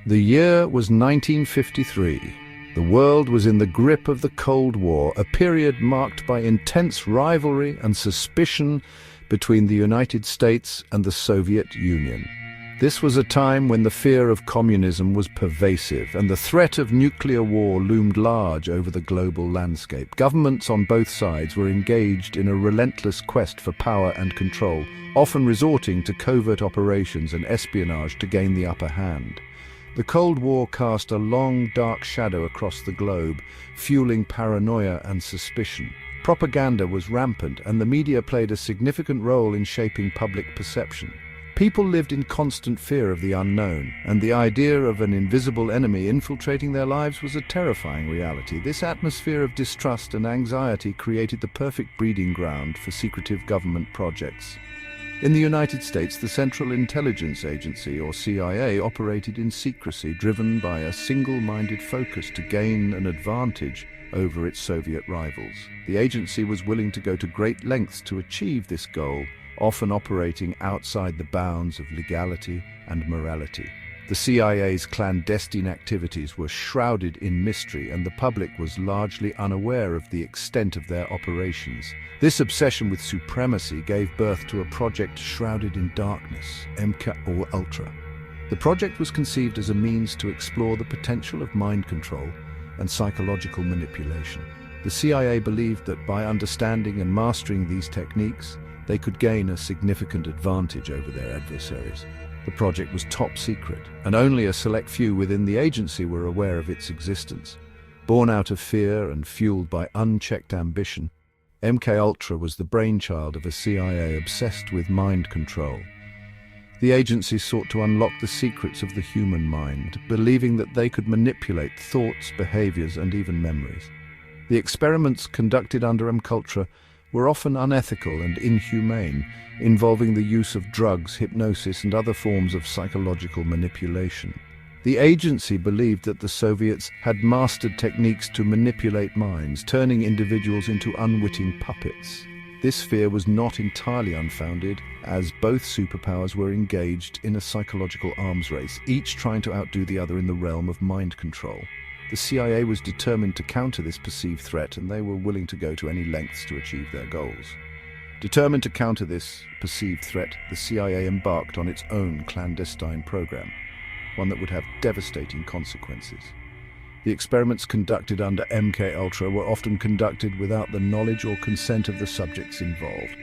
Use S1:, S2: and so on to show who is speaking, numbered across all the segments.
S1: The year was 1953. The world was in the grip of the Cold War, a period marked by intense rivalry and suspicion between the United States and the Soviet Union. This was a time when the fear of communism was pervasive and the threat of nuclear war loomed large over the global landscape. Governments on both sides were engaged in a relentless quest for power and control, often resorting to covert operations and espionage to gain the upper hand. The Cold War cast a long, dark shadow across the globe, fueling paranoia and suspicion. Propaganda was rampant, and the media played a significant role in shaping public perception. People lived in constant fear of the unknown, and the idea of an invisible enemy infiltrating their lives was a terrifying reality. This atmosphere of distrust and anxiety created the perfect breeding ground for secretive government projects. In the United States, the Central Intelligence Agency, or CIA, operated in secrecy, driven by a single-minded focus to gain an advantage over its Soviet rivals. The agency was willing to go to great lengths to achieve this goal, often operating outside the bounds of legality and morality. The CIA's clandestine activities were shrouded in mystery, and the public was largely unaware of the extent of their operations. This obsession with supremacy gave birth to a project shrouded in darkness, MKUltra. The project was conceived as a means to explore the potential of mind control and psychological manipulation. The CIA believed that by understanding and mastering these techniques, they could gain a significant advantage over their adversaries. The project was top secret, and only a select few within the agency were aware of its existence. Born out of fear and fueled by unchecked ambition, MKUltra was the brainchild of a CIA obsessed with mind control. The agency sought to unlock the secrets of the human mind, believing that they could manipulate thoughts, behaviors, and even memories. The experiments conducted under MKUltra were often unethical and inhumane, involving the use of drugs, hypnosis, and other forms of psychological manipulation. The agency believed that the Soviets had mastered techniques to manipulate minds, turning individuals into unwitting puppets. This fear was not entirely unfounded, as both superpowers were engaged in a psychological arms race, each trying to outdo the other in the realm of mind control. The CIA was determined to counter this perceived threat, and they were willing to go to any lengths to achieve their goals. Determined to counter this perceived threat, the CIA embarked on its own clandestine program, one that would have devastating consequences. The experiments conducted under MKUltra were often conducted without the knowledge or consent of the subjects involved.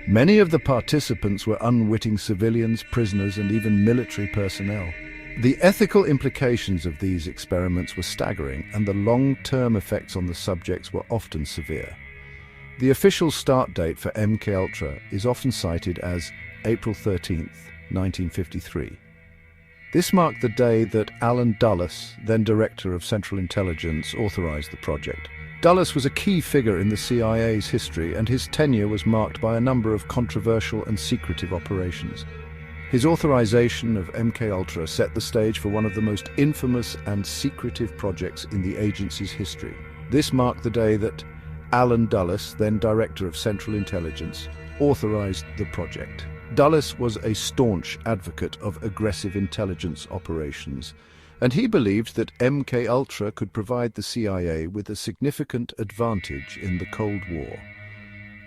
S1: Many of the participants were unwitting civilians, prisoners, and even military personnel. The ethical implications of these experiments were staggering, and the long-term effects on the subjects were often severe. The official start date for MKUltra is often cited as April 13, 1953. This marked the day that Alan Dulles, then Director of Central Intelligence, authorized the project. Dulles was a key figure in the CIA's history, and his tenure was marked by a number of controversial and secretive operations. His authorization of MKUltra set the stage for one of the most infamous and secretive projects in the agency's history. This marked the day that Alan Dulles, then Director of Central Intelligence, authorized the project. Dulles was a staunch advocate of aggressive intelligence operations, and he believed that MKUltra could provide the CIA with a significant advantage in the Cold War.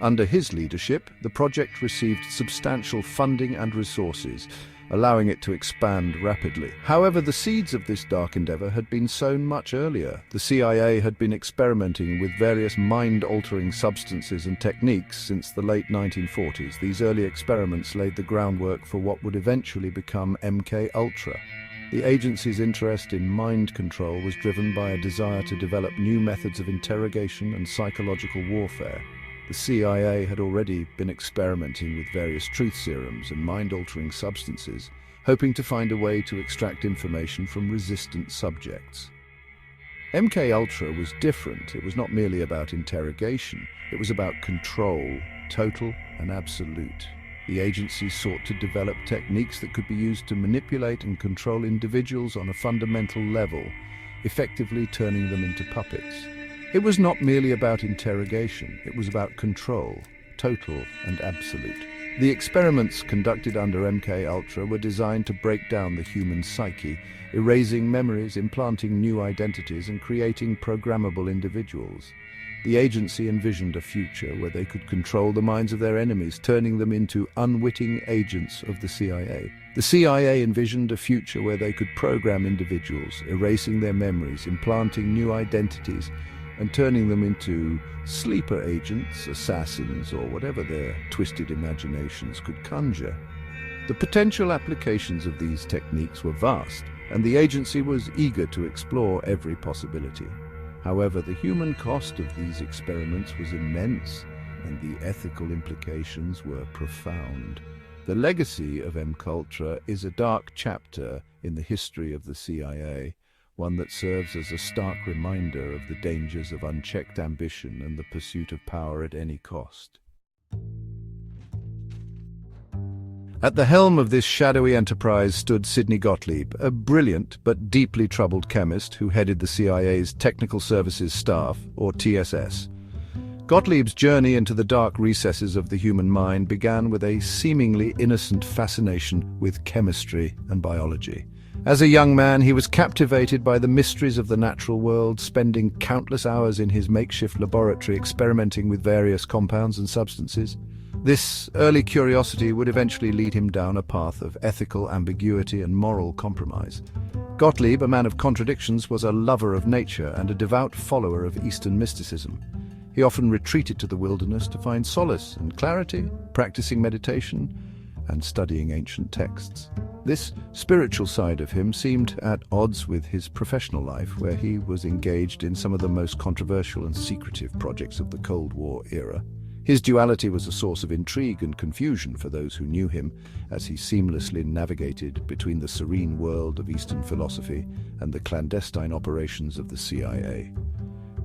S1: Under his leadership, the project received substantial funding and resources, allowing it to expand rapidly. However, the seeds of this dark endeavor had been sown much earlier. The CIA had been experimenting with various mind-altering substances and techniques since the late 1940s. These early experiments laid the groundwork for what would eventually become MKUltra. The agency's interest in mind control was driven by a desire to develop new methods of interrogation and psychological warfare. The CIA had already been experimenting with various truth serums and mind-altering substances, hoping to find a way to extract information from resistant subjects. MKUltra was different. It was not merely about interrogation. It was about control, total and absolute. The agency sought to develop techniques that could be used to manipulate and control individuals on a fundamental level, effectively turning them into puppets. It was not merely about interrogation, it was about control, total and absolute. The experiments conducted under MKUltra were designed to break down the human psyche, erasing memories, implanting new identities, and creating programmable individuals. The agency envisioned a future where they could control the minds of their enemies, turning them into unwitting agents of the CIA. The CIA envisioned a future where they could program individuals, erasing their memories, implanting new identities, and turning them into sleeper agents, assassins, or whatever their twisted imaginations could conjure. The potential applications of these techniques were vast, and the agency was eager to explore every possibility. However, the human cost of these experiments was immense, and the ethical implications were profound. The legacy of MKUltra is a dark chapter in the history of the CIA, one that serves as a stark reminder of the dangers of unchecked ambition and the pursuit of power at any cost. At the helm of this shadowy enterprise stood Sidney Gottlieb, a brilliant but deeply troubled chemist who headed the CIA's Technical Services Staff, or TSS. Gottlieb's journey into the dark recesses of the human mind began with a seemingly innocent fascination with chemistry and biology. As a young man, he was captivated by the mysteries of the natural world, spending countless hours in his makeshift laboratory experimenting with various compounds and substances. This early curiosity would eventually lead him down a path of ethical ambiguity and moral compromise. Gottlieb, a man of contradictions, was a lover of nature and a devout follower of Eastern mysticism. He often retreated to the wilderness to find solace and clarity, practicing meditation and studying ancient texts. This spiritual side of him seemed at odds with his professional life, where he was engaged in some of the most controversial and secretive projects of the Cold War era. His duality was a source of intrigue and confusion for those who knew him, as he seamlessly navigated between the serene world of Eastern philosophy and the clandestine operations of the CIA.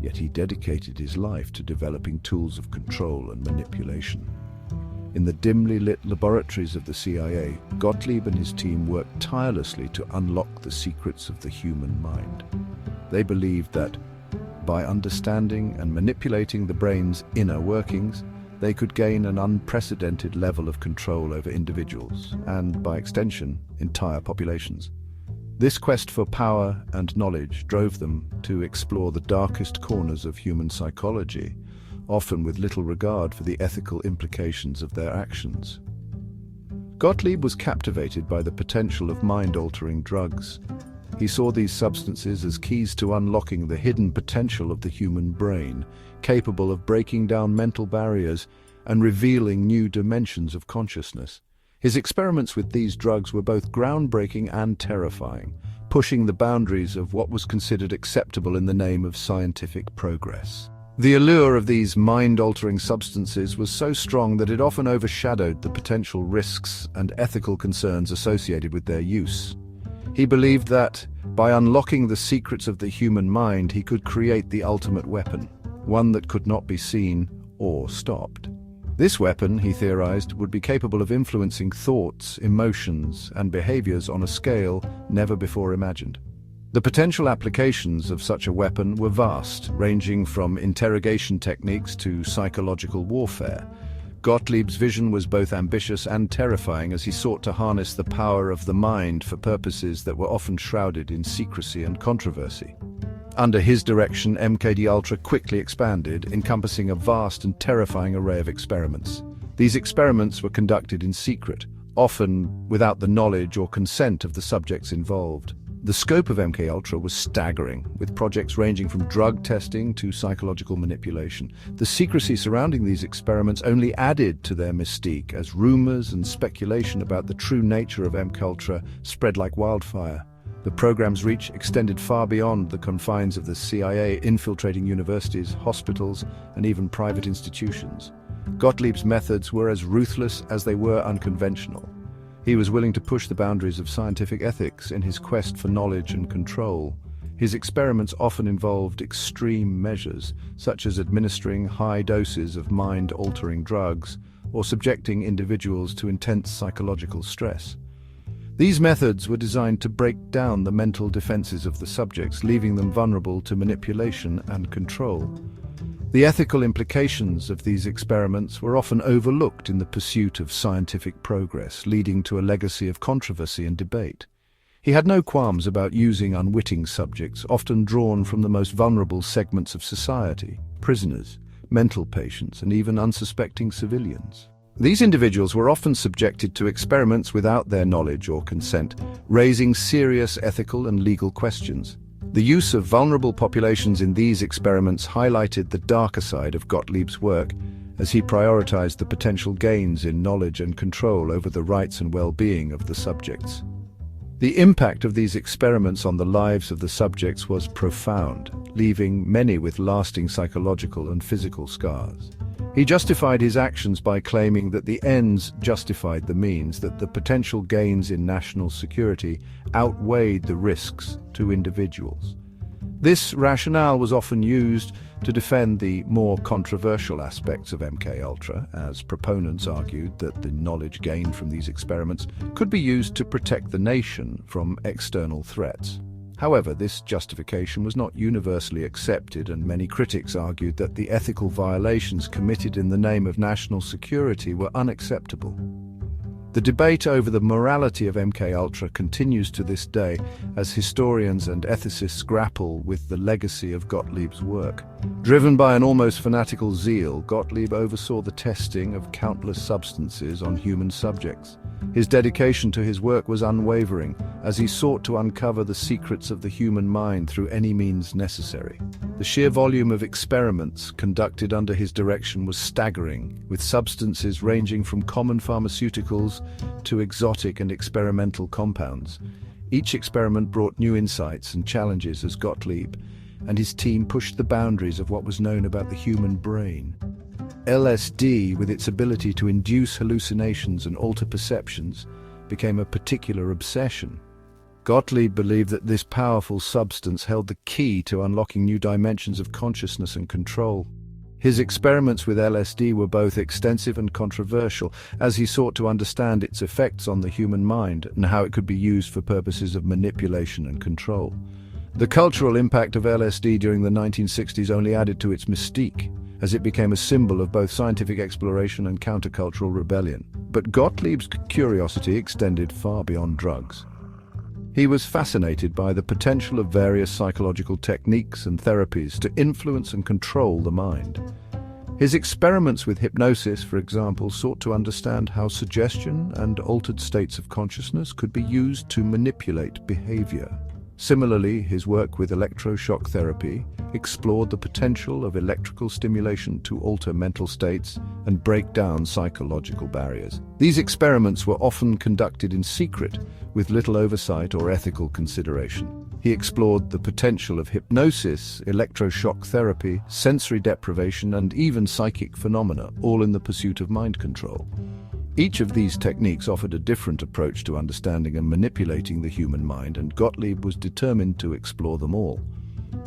S1: Yet he dedicated his life to developing tools of control and manipulation. In the dimly lit laboratories of the CIA, Gottlieb and his team worked tirelessly to unlock the secrets of the human mind. They believed that by understanding and manipulating the brain's inner workings, they could gain an unprecedented level of control over individuals and, by extension, entire populations. This quest for power and knowledge drove them to explore the darkest corners of human psychology, often with little regard for the ethical implications of their actions. Gottlieb was captivated by the potential of mind-altering drugs. He saw these substances as keys to unlocking the hidden potential of the human brain, capable of breaking down mental barriers and revealing new dimensions of consciousness. His experiments with these drugs were both groundbreaking and terrifying, pushing the boundaries of what was considered acceptable in the name of scientific progress. The allure of these mind-altering substances was so strong that it often overshadowed the potential risks and ethical concerns associated with their use. He believed that, by unlocking the secrets of the human mind, he could create the ultimate weapon, one that could not be seen or stopped. This weapon, he theorized, would be capable of influencing thoughts, emotions, and behaviors on a scale never before imagined. The potential applications of such a weapon were vast, ranging from interrogation techniques to psychological warfare. Gottlieb's vision was both ambitious and terrifying as he sought to harness the power of the mind for purposes that were often shrouded in secrecy and controversy. Under his direction, MKUltra quickly expanded, encompassing a vast and terrifying array of experiments. These experiments were conducted in secret, often without the knowledge or consent of the subjects involved. The scope of MKUltra was staggering, with projects ranging from drug testing to psychological manipulation. The secrecy surrounding these experiments only added to their mystique as rumors and speculation about the true nature of MKUltra spread like wildfire. The program's reach extended far beyond the confines of the CIA, infiltrating universities, hospitals, and even private institutions. Gottlieb's methods were as ruthless as they were unconventional. He was willing to push the boundaries of scientific ethics in his quest for knowledge and control. His experiments often involved extreme measures, such as administering high doses of mind-altering drugs or subjecting individuals to intense psychological stress. These methods were designed to break down the mental defenses of the subjects, leaving them vulnerable to manipulation and control. The ethical implications of these experiments were often overlooked in the pursuit of scientific progress, leading to a legacy of controversy and debate. He had no qualms about using unwitting subjects, often drawn from the most vulnerable segments of society: prisoners, mental patients, and even unsuspecting civilians. These individuals were often subjected to experiments without their knowledge or consent, raising serious ethical and legal questions. The use of vulnerable populations in these experiments highlighted the darker side of Gottlieb's work, as he prioritized the potential gains in knowledge and control over the rights and well-being of the subjects. The impact of these experiments on the lives of the subjects was profound, leaving many with lasting psychological and physical scars. He justified his actions by claiming that the ends justified the means, that the potential gains in national security outweighed the risks to individuals. This rationale was often used to defend the more controversial aspects of MKUltra, as proponents argued that the knowledge gained from these experiments could be used to protect the nation from external threats. However, this justification was not universally accepted, and many critics argued that the ethical violations committed in the name of national security were unacceptable. The debate over the morality of MKUltra continues to this day, as historians and ethicists grapple with the legacy of Gottlieb's work. Driven by an almost fanatical zeal, Gottlieb oversaw the testing of countless substances on human subjects. His dedication to his work was unwavering, as he sought to uncover the secrets of the human mind through any means necessary. The sheer volume of experiments conducted under his direction was staggering, with substances ranging from common pharmaceuticals to exotic and experimental compounds. Each experiment brought new insights and challenges as Gottlieb and his team pushed the boundaries of what was known about the human brain. LSD, with its ability to induce hallucinations and alter perceptions, became a particular obsession. Gottlieb believed that this powerful substance held the key to unlocking new dimensions of consciousness and control. His experiments with LSD were both extensive and controversial, as he sought to understand its effects on the human mind and how it could be used for purposes of manipulation and control. The cultural impact of LSD during the 1960s only added to its mystique, as it became a symbol of both scientific exploration and countercultural rebellion. But Gottlieb's curiosity extended far beyond drugs. He was fascinated by the potential of various psychological techniques and therapies to influence and control the mind. His experiments with hypnosis, for example, sought to understand how suggestion and altered states of consciousness could be used to manipulate behavior. Similarly, his work with electroshock therapy explored the potential of electrical stimulation to alter mental states and break down psychological barriers. These experiments were often conducted in secret, with little oversight or ethical consideration. He explored the potential of hypnosis, electroshock therapy, sensory deprivation, and even psychic phenomena, all in the pursuit of mind control. Each of these techniques offered a different approach to understanding and manipulating the human mind, and Gottlieb was determined to explore them all.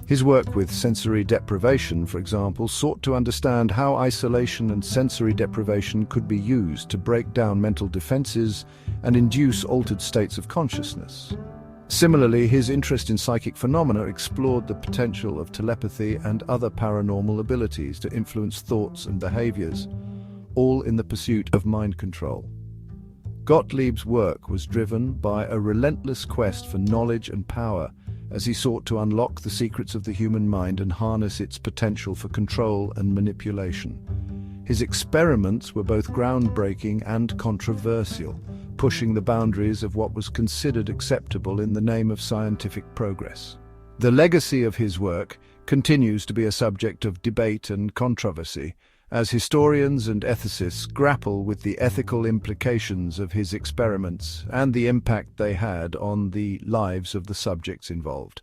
S1: His work with sensory deprivation, for example, sought to understand how isolation and sensory deprivation could be used to break down mental defenses and induce altered states of consciousness. Similarly, his interest in psychic phenomena explored the potential of telepathy and other paranormal abilities to influence thoughts and behaviors, all in the pursuit of mind control. Gottlieb's work was driven by a relentless quest for knowledge and power, as he sought to unlock the secrets of the human mind and harness its potential for control and manipulation. His experiments were both groundbreaking and controversial, pushing the boundaries of what was considered acceptable in the name of scientific progress. The legacy of his work continues to be a subject of debate and controversy, as historians and ethicists grapple with the ethical implications of his experiments and the impact they had on the lives of the subjects involved.